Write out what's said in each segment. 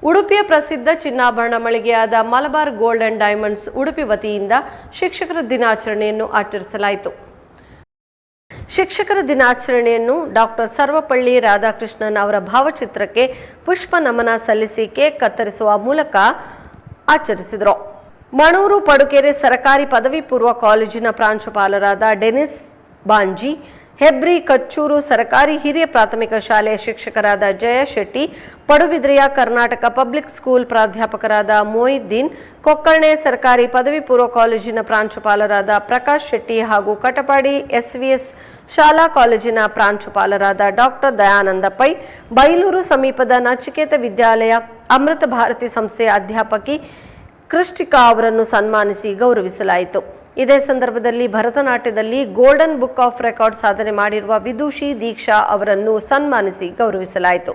ಉಡುಪಿಯ ಪ್ರಸಿದ್ಧ ಚಿನ್ನಾಭರಣ ಮಳಿಗೆಯಾದ Malabar gold and diamonds Udupi ವತಿಯಿಂದ ಶಿಕ್ಷಕರ ದಿನಾಚರಣೆಯನ್ನು ಆಚರಿಸಲಾಯಿತು. ಶಿಕ್ಷಕರ ದಿನಾಚರಣೆಯನ್ನು ಡಾಕ್ಟರ್ ಸರ್ವಪಳ್ಳಿ ರಾಧಾಕೃಷ್ಣನ್ ಅವರ ಭಾವಚಿತ್ರಕ್ಕೆ ಪುಷ್ಪ ನಮನ ಸಲ್ಲಿಸಿ ಕೇಕ್ ಕತ್ತರಿಸುವ ಮೂಲಕ ಆಚರಿಸಿದರು. ಮಣೂರು ಪಡುಕೆರೆ ಸರ್ಕಾರಿ ಪದವಿ ಪೂರ್ವ ಕಾಲೇಜಿನ ಪ್ರಾಂಶುಪಾಲರಾದ ಡೆನಿಸ್ ಬಾಂಜಿ, ಹೆಬ್ರಿ ಕಚ್ಚೂರು ಸರ್ಕಾರಿ ಹಿರಿಯ ಪ್ರಾಥಮಿಕ ಶಾಲೆಯ ಶಿಕ್ಷಕರಾದ ಜಯ ಶೆಟ್ಟಿ, ಪಡುಬಿದ್ರೆಯ ಕರ್ನಾಟಕ ಪಬ್ಲಿಕ್ ಸ್ಕೂಲ್ ಪ್ರಾಧ್ಯಾಪಕರಾದ ಮೊಯಿದ್ದೀನ್, ಕೊಕ್ಕರ್ಣೆ ಸರ್ಕಾರಿ ಪದವಿ ಪೂರ್ವ ಕಾಲೇಜಿನ ಪ್ರಾಂಶುಪಾಲರಾದ ಪ್ರಕಾಶ್ ಶೆಟ್ಟಿ ಹಾಗೂ ಕಟಪಾಡಿ ಎಸ್ವಿಎಸ್ ಶಾಲಾ ಕಾಲೇಜಿನ ಪ್ರಾಂಶುಪಾಲರಾದ ಡಾಕ್ಟರ್ ದಯಾನಂದ ಪೈ, ಬೈಲೂರು ಸಮೀಪದ ನಚಿಕೇತ ವಿದ್ಯಾಲಯ ಅಮೃತ ಭಾರತಿ ಸಂಸ್ಥೆಯ ಅಧ್ಯಾಪಕಿ ಕೃಷ್ಟಿಕಾ ಅವರನ್ನು ಸನ್ಮಾನಿಸಿ ಗೌರವಿಸಲಾಯಿತು. ಇದೇ ಸಂದರ್ಭದಲ್ಲಿ ಭರತನಾಟ್ಯದಲ್ಲಿ ಗೋಲ್ಡನ್ ಬುಕ್ ಆಫ್ ರೆಕಾರ್ಡ್ ಸಾಧನೆ ಮಾಡಿರುವ ವಿದುಷಿ ದೀಕ್ಷಾ ಅವರನ್ನು ಸನ್ಮಾನಿಸಿ ಗೌರವಿಸಲಾಯಿತು.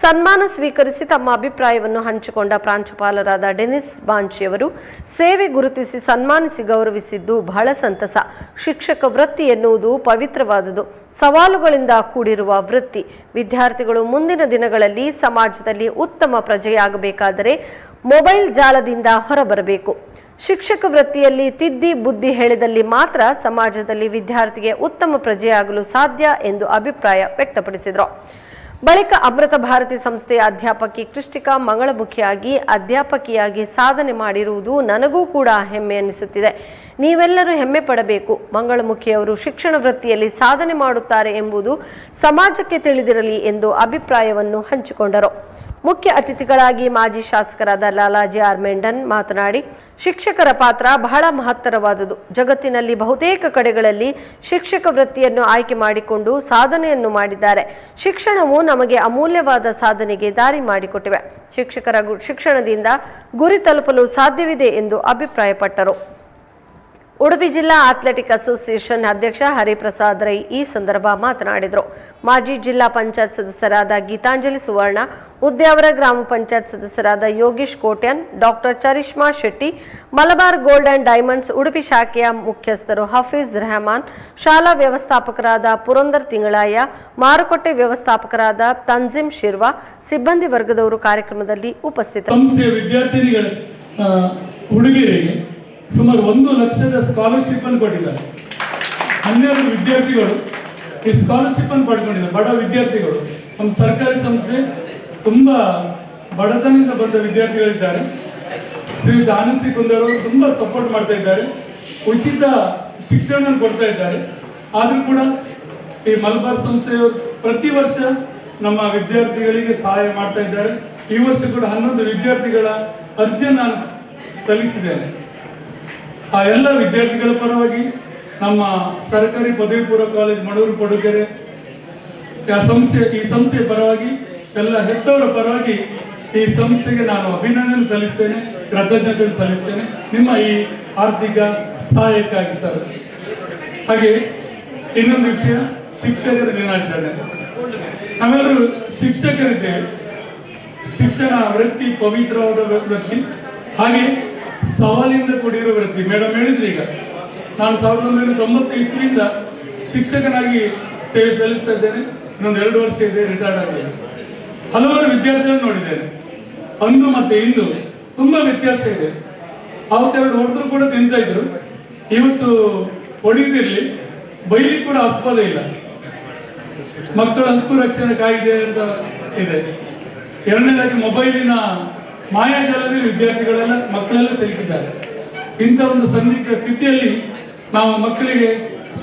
ಸನ್ಮಾನ ಸ್ವೀಕರಿಸಿ ತಮ್ಮ ಅಭಿಪ್ರಾಯವನ್ನು ಹಂಚಿಕೊಂಡ ಪ್ರಾಂಶುಪಾಲರಾದ ಡೆನಿಸ್ ಬಾಂಚಿಯವರು, ಸೇವೆ ಗುರುತಿಸಿ ಸನ್ಮಾನಿಸಿ ಗೌರವಿಸಿದ್ದು ಬಹಳ ಸಂತಸ. ಶಿಕ್ಷಕ ವೃತ್ತಿ ಎನ್ನುವುದು ಪವಿತ್ರವಾದುದು, ಸವಾಲುಗಳಿಂದ ಕೂಡಿರುವ ವೃತ್ತಿ. ವಿದ್ಯಾರ್ಥಿಗಳು ಮುಂದಿನ ದಿನಗಳಲ್ಲಿ ಸಮಾಜದಲ್ಲಿ ಉತ್ತಮ ಪ್ರಜೆಯಾಗಬೇಕಾದರೆ ಮೊಬೈಲ್ ಜಾಲದಿಂದ ಹೊರಬರಬೇಕು. ಶಿಕ್ಷಕ ವೃತ್ತಿಯಲ್ಲಿ ತಿದ್ದಿ ಬುದ್ಧಿ ಹೇಳಿದಲ್ಲಿ ಮಾತ್ರ ಸಮಾಜದಲ್ಲಿ ವಿದ್ಯಾರ್ಥಿಗೆ ಉತ್ತಮ ಪ್ರಜೆಯಾಗಲು ಸಾಧ್ಯ ಎಂದು ಅಭಿಪ್ರಾಯ ವ್ಯಕ್ತಪಡಿಸಿದರು. ಬಳಿಕ ಅಮೃತ ಭಾರತಿ ಸಂಸ್ಥೆಯ ಅಧ್ಯಾಪಕಿ ಕೃಷ್ಟಿಕಾ ಮಂಗಳಮುಖಿಯಾಗಿ ಅಧ್ಯಾಪಕಿಯಾಗಿ ಸಾಧನೆ ಮಾಡಿರುವುದು ನನಗೂ ಕೂಡ ಹೆಮ್ಮೆ ಎನಿಸುತ್ತಿದೆ. ನೀವೆಲ್ಲರೂ ಹೆಮ್ಮೆ ಪಡಬೇಕು. ಮಂಗಳಮುಖಿಯವರು ಶಿಕ್ಷಣ ವೃತ್ತಿಯಲ್ಲಿ ಸಾಧನೆ ಮಾಡುತ್ತಾರೆ ಎಂಬುದು ಸಮಾಜಕ್ಕೆ ತಿಳಿದಿರಲಿ ಎಂದು ಅಭಿಪ್ರಾಯವನ್ನು ಹಂಚಿಕೊಂಡರು. ಮುಖ್ಯ ಅತಿಥಿಗಳಾಗಿ ಮಾಜಿ ಶಾಸಕರಾದ ಲಾಲಾಜಿ ಆರ್ ಮೆಂಡನ್ ಮಾತನಾಡಿ, ಶಿಕ್ಷಕರ ಪಾತ್ರ ಬಹಳ ಮಹತ್ತರವಾದುದು. ಜಗತ್ತಿನಲ್ಲಿ ಬಹುತೇಕ ಕಡೆಗಳಲ್ಲಿ ಶಿಕ್ಷಕ ವೃತ್ತಿಯನ್ನು ಆಯ್ಕೆ ಮಾಡಿಕೊಂಡು ಸಾಧನೆಯನ್ನು ಮಾಡಿದ್ದಾರೆ. ಶಿಕ್ಷಣವು ನಮಗೆ ಅಮೂಲ್ಯವಾದ ಸಾಧನೆಗೆ ದಾರಿ ಮಾಡಿಕೊಟ್ಟಿವೆ. ಶಿಕ್ಷಕರ ಶಿಕ್ಷಣದಿಂದ ಗುರಿ ತಲುಪಲು ಸಾಧ್ಯವಿದೆ ಎಂದು ಅಭಿಪ್ರಾಯಪಟ್ಟರು. ಉಡುಪಿ ಜಿಲ್ಲಾ ಅಥ್ಲೆಟಿಕ್ ಅಸೋಸಿಯೇಷನ್ ಅಧ್ಯಕ್ಷ ಹರಿಪ್ರಸಾದ್ ರೈ ಈ ಸಂದರ್ಭ ಮಾತನಾಡಿದರು. ಮಾಜಿ ಜಿಲ್ಲಾ ಪಂಚಾಯತ್ ಸದಸ್ಯರಾದ ಗೀತಾಂಜಲಿ ಸುವರ್ಣ, ಉದ್ಯಾವರ ಗ್ರಾಮ ಪಂಚಾಯತ್ ಸದಸ್ಯರಾದ Yogish Kotian, doctor Charishma Shetty, Malabar gold and diamonds Udupi ಶಾಖೆಯ ಮುಖ್ಯಸ್ಥರು ಹಫೀಜ್ ರೆಹಮಾನ್, ಶಾಲಾ ವ್ಯವಸ್ಥಾಪಕರಾದ ಪುರಂದರ್ ತಿಂಗಳಯ್ಯ, ಮಾರುಕಟ್ಟೆ ವ್ಯವಸ್ಥಾಪಕರಾದ ತಂಜಿಮ್ ಶಿರ್ವಾ, ಸಿಬ್ಬಂದಿ ವರ್ಗದವರು ಕಾರ್ಯಕ್ರಮದಲ್ಲಿ ಉಪಸ್ಥಿತರಿದ್ದರು. ಸುಮಾರು 1 ಲಕ್ಷದ ಸ್ಕಾಲರ್ಶಿಪ್ ಅನ್ನು ಕೊಟ್ಟಿದ್ದಾರೆ. 12 ವಿದ್ಯಾರ್ಥಿಗಳು ಈ ಸ್ಕಾಲರ್ಶಿಪ್ ಅನ್ನು ಪಡ್ಕೊಂಡಿದ್ದಾರೆ. ಬಡ ವಿದ್ಯಾರ್ಥಿಗಳು, ನಮ್ಮ ಸರ್ಕಾರಿ ಸಂಸ್ಥೆ ತುಂಬಾ ಬಡತನದಿಂದ ಬಂದ ವಿದ್ಯಾರ್ಥಿಗಳಿದ್ದಾರೆ. ಶ್ರೀಯುತ ಆನಂದ್ ಸಿ ಕುಂದರ್ ಅವರು ತುಂಬಾ ಸಪೋರ್ಟ್ ಮಾಡ್ತಾ ಇದ್ದಾರೆ, ಉಚಿತ ಶಿಕ್ಷಣ ಕೊಡ್ತಾ ಇದ್ದಾರೆ. ಆದ್ರೂ ಕೂಡ ಈ ಮಲಬಾರ್ ಸಂಸ್ಥೆಯವರು ಪ್ರತಿ ವರ್ಷ ನಮ್ಮ ವಿದ್ಯಾರ್ಥಿಗಳಿಗೆ ಸಹಾಯ ಮಾಡ್ತಾ ಇದ್ದಾರೆ. ಈ ವರ್ಷ ಕೂಡ 11 ವಿದ್ಯಾರ್ಥಿಗಳ ಅರ್ಜಿಯನ್ನು ನಾನು ಸಲ್ಲಿಸಿದ್ದೇನೆ. ಆ ಎಲ್ಲ ವಿದ್ಯಾರ್ಥಿಗಳ ಪರವಾಗಿ ನಮ್ಮ ಸರ್ಕಾರಿ ಪದವಿ ಪೂರ್ವ ಕಾಲೇಜ್ ಮಣೂರು ಪಡುಕೆರೆ ಈ ಸಂಸ್ಥೆಯ ಪರವಾಗಿ ಎಲ್ಲ ಹೆತ್ತವರ ಪರವಾಗಿ ಈ ಸಂಸ್ಥೆಗೆ ನಾನು ಅಭಿನಂದನೆ ಸಲ್ಲಿಸ್ತೇನೆ, ಕೃತಜ್ಞತೆ ಸಲ್ಲಿಸ್ತೇನೆ ನಿಮ್ಮ ಈ ಆರ್ಥಿಕ ಸಹಾಯಕ್ಕಾಗಿ ಸರ್. ಹಾಗೆ ಇನ್ನೊಂದು ವಿಷಯ, ಶಿಕ್ಷಕರ ದಿನಾಚರಣೆ. ನಾವೆಲ್ಲರೂ ಶಿಕ್ಷಕರಿದ್ದೇವೆ. ಶಿಕ್ಷಣ ವೃತ್ತಿ ಪವಿತ್ರವಾದ ವೃತ್ತಿ, ಹಾಗೆ ಸವಾಲಿಂದ ಕೂಡಿರೋ ವೃತ್ತಿ. ಮೇಡಮ್ ಹೇಳಿದ್ರು, ಈಗ ನಾನು 1990 ಇಸ್ವಿಯಿಂದ ಶಿಕ್ಷಕನಾಗಿ ಸೇವೆ ಸಲ್ಲಿಸ್ತಾ ಇದ್ದೇನೆ. ಇನ್ನೊಂದು 2 ವರ್ಷ ಇದೆ ರಿಟೈರ್ಡ್ ಆಗಬೇಕು. ಹಲವಾರು ವಿದ್ಯಾರ್ಥಿಗಳನ್ನು ನೋಡಿದ್ದೇನೆ. ಅಂದು ಮತ್ತೆ ಇಂದು ತುಂಬಾ ವ್ಯತ್ಯಾಸ ಇದೆ. ಅವತ್ತೆರಡು ಹೊಡೆದ್ರು ಕೂಡ ತಿಂತಾ ಇದ್ರು, ಇವತ್ತು ಹೊಡೆಯುದಿರ್ಲಿ, ಬೈಲಿಕ್ಕೆ ಕೂಡ ಆಸ್ಪದ ಇಲ್ಲ. ಮಕ್ಕಳ ಹಕ್ಕು ರಕ್ಷಣೆ ಕಾಯ್ದೆ ಅಂತ ಇದೆ. ಎರಡನೇದಾಗಿ ಮೊಬೈಲಿನ ಮಾಯಾಜಾಲದಲ್ಲಿ ವಿದ್ಯಾರ್ಥಿಗಳೆಲ್ಲ ಮಕ್ಕಳೆಲ್ಲ ಸಿಲುಕಿದ್ದಾರೆ. ಇಂಥ ಒಂದು ಸಂದಿಗ್ಧ ಸ್ಥಿತಿಯಲ್ಲಿ ನಾವು ಮಕ್ಕಳಿಗೆ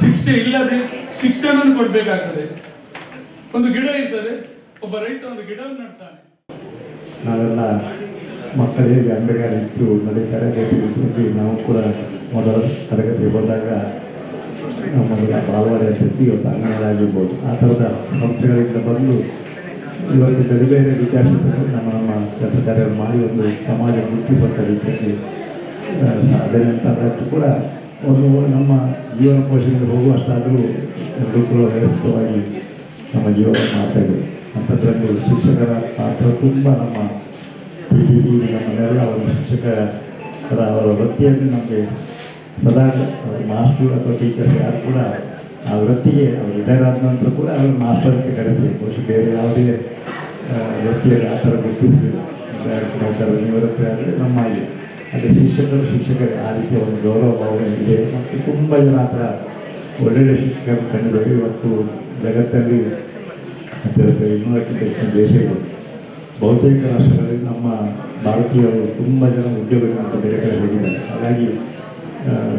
ಶಿಕ್ಷೆ ಇಲ್ಲದೆ ಶಿಕ್ಷಣ ಕೊಡಬೇಕಾಗ್ತದೆ. ಒಂದು ಗಿಡ ಇರ್ತದೆ, ಒಬ್ಬ ರೈತ ಒಂದು ಗಿಡವನ್ನು ನಡ್ತಾನೆ. ನಾವೆಲ್ಲ ಮಕ್ಕಳಿಗೆ ಅಂಬೆಗಾರಿತ್ತು ನಡೀತಾರೆ. ಅದೇ ರೀತಿಯಲ್ಲಿ ನಾವು ಕೂಡ ಮೊದಲ ತರಗತಿ ಹೋದಾಗ ಮೊದಲ ಬಾಲ್ವಾಡಿ ಅಂತ ಇವತ್ತು ಅಂಗನವಾಡಿ ಆಗಿರ್ಬೋದು, ಆ ಥರದ ಸಂಸ್ಥೆಗಳಿಂದ ಬಂದು ಇವತ್ತು ಬೇರೆ ಬೇರೆ ವಿದ್ಯಾರ್ಥಿಗಳು ನಮ್ಮ ಕೆಲಸ ಕಾರ್ಯಗಳು ಮಾಡಿ ಒಂದು ಸಮಾಜ ಗುರುತಿಸುವಂಥ ರೀತಿಯಲ್ಲಿ ಸಾಧನೆ ಅಂತ ಕೂಡ ಒಂದು ನಮ್ಮ ಜೀವನ ಪೋಷಣೆಗೆ ಹೋಗುವಷ್ಟಾದರೂ ಎಲ್ಲರೂ ಕೂಡ ವ್ಯವಸ್ಥಿತವಾಗಿ ನಮ್ಮ ಜೀವನ ಮಾಡ್ತಾಯಿದ್ದೀವಿ. ಅಂಥದ್ರಲ್ಲಿ ಶಿಕ್ಷಕರ ಪಾತ್ರ ತುಂಬ ನಮ್ಮ ನಮ್ಮನ್ನೆಲ್ಲ ಒಂದು ಶಿಕ್ಷಕರ ಅವರ ವೃತ್ತಿಯಲ್ಲಿ ನಮಗೆ ಸದಾ ಮಾಸ್ಟ್ರು ಅಥವಾ ಟೀಚರ್ಸ್ ಯಾರು ಕೂಡ ಆ ವೃತ್ತಿಗೆ ಅವರು ರಿಟೈರ್ ಆದ ನಂತರ ಕೂಡ ಅವರು ಮಾಸ್ಟರ್ ಅಂತ ಕರಿತೀವಿ. ಬಹುಶಃ ಬೇರೆ ಯಾವುದೇ ವೃತ್ತಿಯಲ್ಲಿ ಆ ಥರ ಗುರುತಿಸ್ತೀವಿ. ನೌಕರರು ನಿವೃತ್ತರಾದರೆ ನಮ್ಮ ಹಾಗೆ ಆದರೆ ಶಿಕ್ಷಕರೇ ಆ ರೀತಿಯ ಒಂದು ಗೌರವ ಭಾವನೆ ಇದೆ ಮತ್ತು ತುಂಬ ಜನ ಆ ಥರ ಒಳ್ಳೊಳ್ಳೆ ಶಿಕ್ಷಕರು ಕಂಡಿದ್ದೇವೆ. ಇವತ್ತು ಜಗತ್ತಲ್ಲಿ ಹತ್ತಿರ 200ಕ್ಕಿಂತ ಹೆಚ್ಚಿನ ದೇಶ ಇದೆ. ಬಹುತೇಕ ರಾಷ್ಟ್ರಗಳಲ್ಲಿ ನಮ್ಮ ಭಾರತೀಯರು ತುಂಬ ಜನ ಉದ್ಯೋಗ ಮತ್ತು ಬೇರೆ ಕಡೆ ಹೋಗಿದ್ದಾರೆ. ಹಾಗಾಗಿ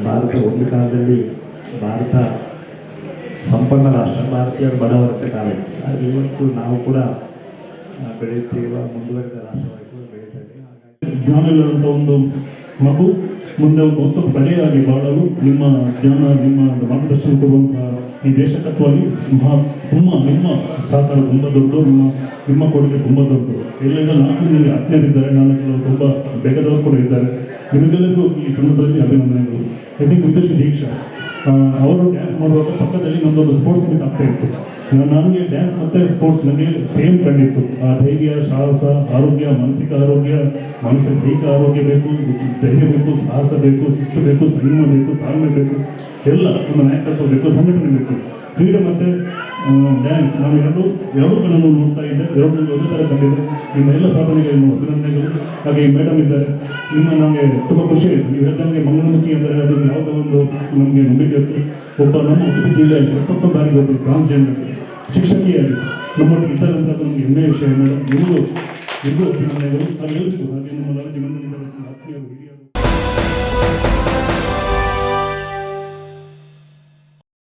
ಭಾರತ ಒಂದು ಕಾಲದಲ್ಲಿ ಭಾರತ ಸಂಪನ್ನ ರಾಷ್ಟ್ರ, ಭಾರತೀಯರು ಬಡವರಂತ ಕಾಲ ಇತ್ತು. ಆದರೆ ಇವತ್ತು ನಾವು ಕೂಡ ಬೆಳೆಯುತ್ತಿರುವ ಮುಂದುವರಿದ ರಾಷ್ಟ್ರವಾಗಿ ಕೂಡ ಬೆಳೀತಾ ಇದ್ದೇವೆ. ಹಾಗಾಗಿ ಜ್ಞಾನವಿಲ್ಲದಂಥ ಒಂದು ಮಗು ಮುಂದೆ ಒಂದು ಉತ್ತಮ ಪ್ರಜೆಯಾಗಿ ಬಾಳಲು ನಿಮ್ಮ ಜ್ಞಾನ, ನಿಮ್ಮ ಮಾರ್ಗದರ್ಶನ ಕೊಡುವಂತಹ ಈ ದೇಶ ಕಟ್ಟುವಲ್ಲಿ ತುಂಬ ನಿಮ್ಮ ಸಹಕಾರ ತುಂಬ ದೊಡ್ಡದು, ನಿಮ್ಮ ಕೊಡುಗೆ ತುಂಬ ದೊಡ್ಡದು. ಎಲ್ಲ 4 ಮಂದಿ ಆತ್ಮೀಯರಿದ್ದಾರೆ, ನಾನು ಕೆಲವು ತುಂಬ ಬೇಗದವರು ಕೂಡ ಇದ್ದಾರೆ. ನಿಮಗೆಲ್ಲರಿಗೂ ಈ ಸಂದರ್ಭದಲ್ಲಿ ಅಭಿನಂದನೆಗಳು. ಐ ಥಿಂಕ್ ವಿದ್ಯುತ್ ದೀಕ್ಷಾ ಅವರು ಡ್ಯಾನ್ಸ್ ಮಾಡುವಾಗ ಪಕ್ಕದಲ್ಲಿ ನಮ್ಮದೊಂದು ಸ್ಪೋರ್ಟ್ಸ್ ಮೀಟ್ ಆಗ್ತಾ ಇತ್ತು. ನನಗೆ ಡ್ಯಾನ್ಸ್ ಮತ್ತು ಸ್ಪೋರ್ಟ್ಸ್ ನನಗೆ ಸೇಮ್ ಕಂಡಿತ್ತು. ಆ ಧೈರ್ಯ, ಸಾಹಸ, ಆರೋಗ್ಯ, ಮಾನಸಿಕ ಆರೋಗ್ಯ, ಮನುಷ್ಯ ದೈಹಿಕ ಆರೋಗ್ಯ ಬೇಕು, ಧೈರ್ಯ ಬೇಕು, ಸಾಹಸ ಬೇಕು, ಶಿಸ್ತು ಬೇಕು, ಸಂಯಮ ಬೇಕು, ತಾಳ್ಮೆ ಬೇಕು, ಎಲ್ಲ ಒಂದು ನಾಯಕತ್ವ ಬೇಕು, ಸಂಘಟನೆ ಬೇಕು. ಕ್ರೀಡೆ ಮತ್ತು ಡ್ಯಾನ್ಸ್ ನಾನು ಎರಡೂ ಕಡೆಯನ್ನು ನೋಡ್ತಾ ಇದ್ದೆ, ಎರಡೂ ಒಂದೇ ಥರ ಕಂಡಿದ್ದೆ. ನಿಮ್ಮ ಎಲ್ಲ ಸಾಧನೆಗಳನ್ನು ಅಭಿನಂದನೆಗಳು. ಹಾಗೆ ಈ ಮೇಡಮ್ ಇದ್ದಾರೆ, ನನಗೆ ತುಂಬ ಖುಷಿ ಆಯಿತು. ನೀವು ಹೇಳ್ದಂಗೆ ಮಂಗಳಮುಖಿ ಅಂದರೆ ಅದನ್ನು ಯಾವುದೋ ಒಂದು ನಮಗೆ ನಂಬಿಕೆ ಇತ್ತು. ಒಬ್ಬ ನಮ್ಮ ಉಡುಪಿ ಜಿಲ್ಲೆಯಲ್ಲಿ 71 ಬಾರಿಗೆ ಒಬ್ಬರು ಟ್ರಾನ್ಸ್ಜೆಂಡರ್ ಶಿಕ್ಷಕಿಯಾಗಿ ನಮ್ಮೊಟ್ಟಿಗೆ ಇದ್ದಾರೆ ಅಂದರೆ ಅದು ನಮಗೆ ಹೆಮ್ಮೆಯ ವಿಷಯ ಮೇಡಮ್. ನಿಮಗೂ ಅಭಿನಂದನೆಗಳು. ಹಾಗೆ ಎಲ್ರಿಗೂ, ಹಾಗೆ ನಮ್ಮ ಲಾಲ್ ಜೀವನ ಆತ್ಮೀಯರು